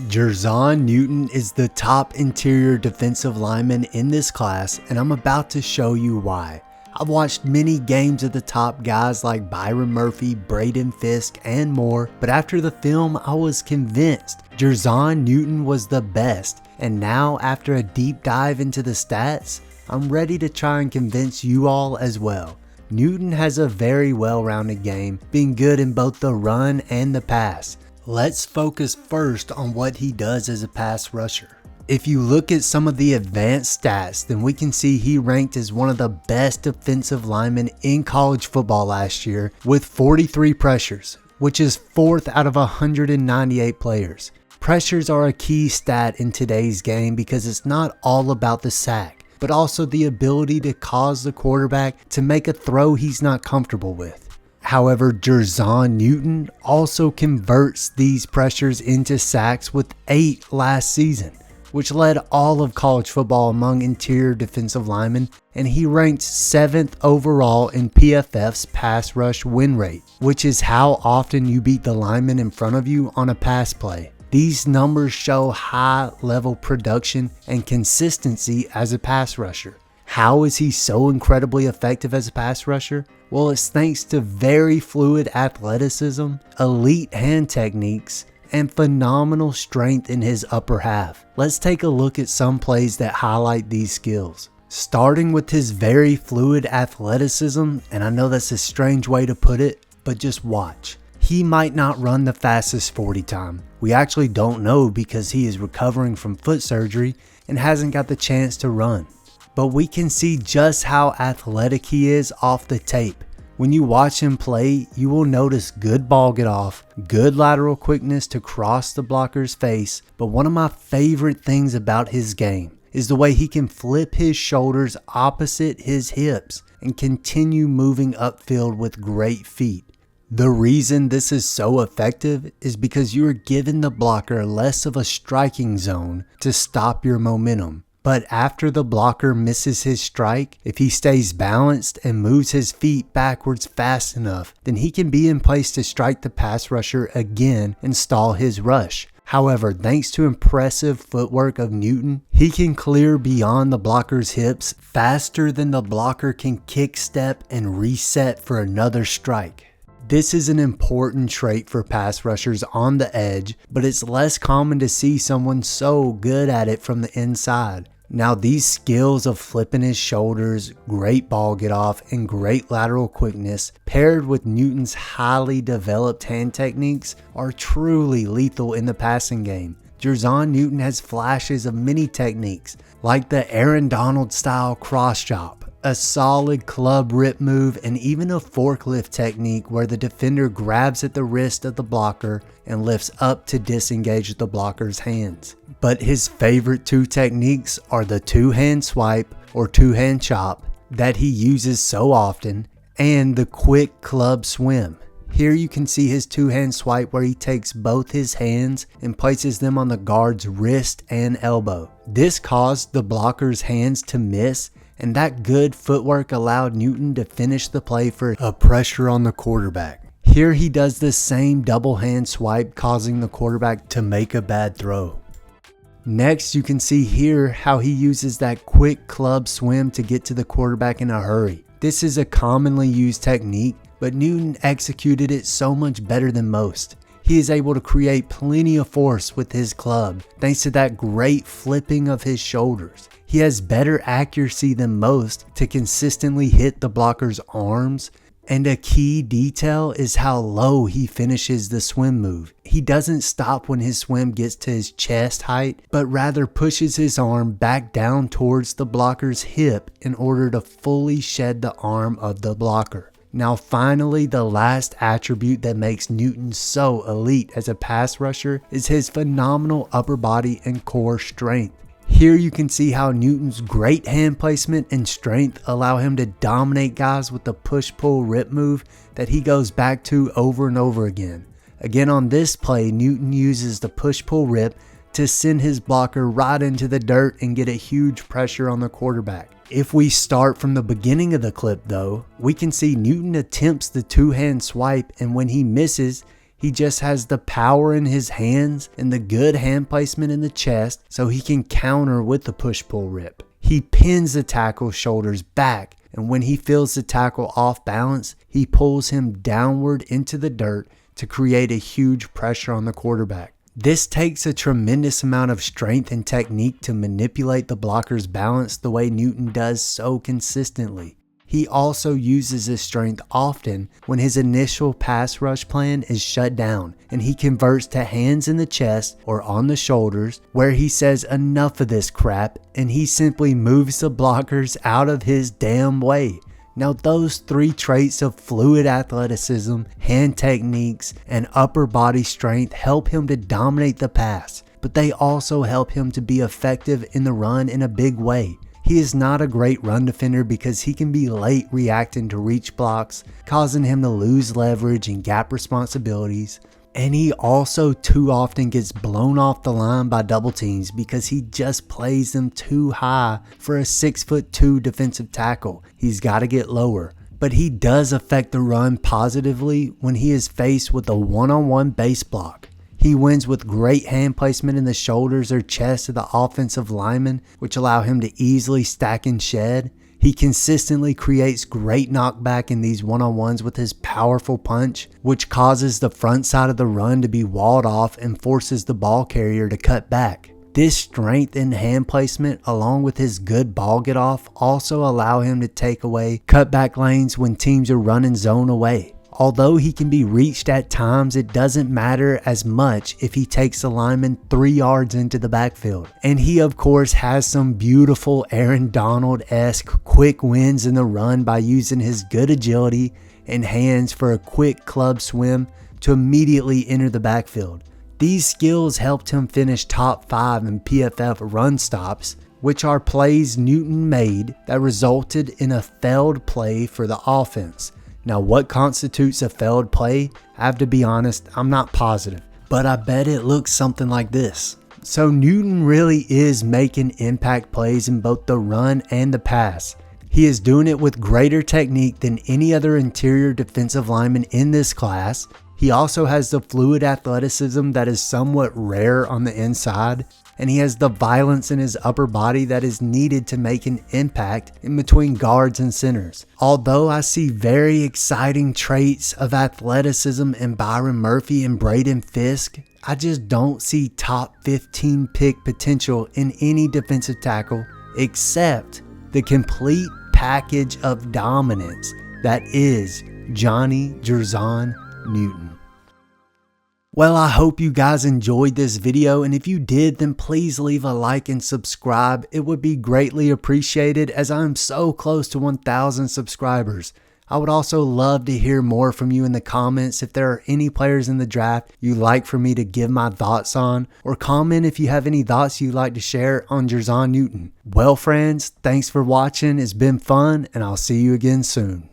Jon Newton is the top interior defensive lineman in this class, and I'm about to show you why. I've watched many games of the top guys like Byron Murphy, Braden Fisk, and more, but after the film I was convinced Jon Newton was the best, and now after a deep dive into the stats, I'm ready to try and convince you all as well. Newton has a very well-rounded game, being good in both the run and the pass. Let's focus first on what he does as a pass rusher. If you look at some of the advanced stats, then we can see he ranked as one of the best defensive linemen in college football last year with 43 pressures, which is 4th out of 198 players. Pressures are a key stat in today's game because it's not all about the sack, but also the ability to cause the quarterback to make a throw he's not comfortable with. However, Jer'Zhan Newton also converts these pressures into sacks with 8 last season, which led all of college football among interior defensive linemen, and he ranked 7th overall in PFF's pass rush win rate, which is how often you beat the lineman in front of you on a pass play. These numbers show high level production and consistency as a pass rusher. How is he so incredibly effective as a pass rusher? Well, it's thanks to very fluid athleticism, elite hand techniques, and phenomenal strength in his upper half. Let's take a look at some plays that highlight these skills. Starting with his very fluid athleticism, and I know that's a strange way to put it, but just watch. He might not run the fastest 40 time. We actually don't know because he is recovering from foot surgery and hasn't got the chance to run. But we can see just how athletic he is off the tape. When you watch him play, you will notice good ball get off, good lateral quickness to cross the blocker's face, but one of my favorite things about his game is the way he can flip his shoulders opposite his hips and continue moving upfield with great feet. The reason this is so effective is because you are giving the blocker less of a striking zone to stop your momentum. But after the blocker misses his strike, if he stays balanced and moves his feet backwards fast enough, then he can be in place to strike the pass rusher again and stall his rush. However, thanks to impressive footwork of Newton, he can clear beyond the blocker's hips faster than the blocker can kick step and reset for another strike. This is an important trait for pass rushers on the edge, but it's less common to see someone so good at it from the inside. Now, these skills of flipping his shoulders, great ball get off, and great lateral quickness, paired with Newton's highly developed hand techniques, are truly lethal in the passing game. Jon Newton has flashes of many techniques, like the Aaron Donald style cross chop, a solid club rip move, and even a forklift technique where the defender grabs at the wrist of the blocker and lifts up to disengage the blocker's hands. But his favorite two techniques are the two-hand swipe or two-hand chop that he uses so often, and the quick club swim. Here you can see his two-hand swipe where he takes both his hands and places them on the guard's wrist and elbow. This caused the blocker's hands to miss, and that good footwork allowed Newton to finish the play for a pressure on the quarterback. Here he does the same double hand swipe, causing the quarterback to make a bad throw. Next, you can see here how he uses that quick club swim to get to the quarterback in a hurry. This is a commonly used technique, but Newton executed it so much better than most. He is able to create plenty of force with his club thanks to that great flipping of his shoulders. He has better accuracy than most to consistently hit the blocker's arms, and a key detail is how low he finishes the swim move. He doesn't stop when his swim gets to his chest height, but rather pushes his arm back down towards the blocker's hip in order to fully shed the arm of the blocker. Now finally, the last attribute that makes Newton so elite as a pass rusher is his phenomenal upper body and core strength. Here you can see how Newton's great hand placement and strength allow him to dominate guys with the push-pull rip move that he goes back to over and over again. Again, on this play, Newton uses the push-pull rip to send his blocker right into the dirt and get a huge pressure on the quarterback. If we start from the beginning of the clip though, we can see Newton attempts the two-hand swipe, and when he misses, He just has the power in his hands and the good hand placement in the chest so he can counter with the push-pull rip. He pins the tackle's shoulders back, and when he feels the tackle off balance, he pulls him downward into the dirt to create a huge pressure on the quarterback. This takes a tremendous amount of strength and technique to manipulate the blocker's balance the way Newton does so consistently. He also uses his strength often when his initial pass rush plan is shut down and he converts to hands in the chest or on the shoulders, where he says enough of this crap and he simply moves the blockers out of his damn way. Now those three traits of fluid athleticism, hand techniques, and upper body strength help him to dominate the pass, but they also help him to be effective in the run in a big way. He is not a great run defender because he can be late reacting to reach blocks, causing him to lose leverage and gap responsibilities. And he also too often gets blown off the line by double teams because he just plays them too high for a 6'2" defensive tackle. He's got to get lower. But he does affect the run positively when he is faced with a one-on-one base block. He wins with great hand placement in the shoulders or chest of the offensive lineman, which allow him to easily stack and shed. He consistently creates great knockback in these one-on-ones with his powerful punch, which causes the front side of the run to be walled off and forces the ball carrier to cut back. This strength in hand placement, along with his good ball get off, also allow him to take away cutback lanes when teams are running zone away. Although he can be reached at times, it doesn't matter as much if he takes the lineman 3 yards into the backfield. And he of course has some beautiful Aaron Donald-esque quick wins in the run by using his good agility and hands for a quick club swim to immediately enter the backfield. These skills helped him finish top 5 in PFF run stops, which are plays Newton made that resulted in a failed play for the offense. Now, what constitutes a failed play? I have to be honest, I'm not positive, but I bet it looks something like this. So Newton really is making impact plays in both the run and the pass. He is doing it with greater technique than any other interior defensive lineman in this class. He also has the fluid athleticism that is somewhat rare on the inside, and he has the violence in his upper body that is needed to make an impact in between guards and centers. Although I see very exciting traits of athleticism in Byron Murphy and Braden Fisk, I just don't see top 15 pick potential in any defensive tackle except the complete package of dominance that is Johnny Jer'Zhan Newton. Well, I hope you guys enjoyed this video, and if you did, then please leave a like and subscribe. It would be greatly appreciated as I'm so close to 1,000 subscribers. I would also love to hear more from you in the comments if there are any players in the draft you'd like for me to give my thoughts on, or comment if you have any thoughts you'd like to share on Jer'Zhan Newton. Well, friends, thanks for watching. It's been fun, and I'll see you again soon.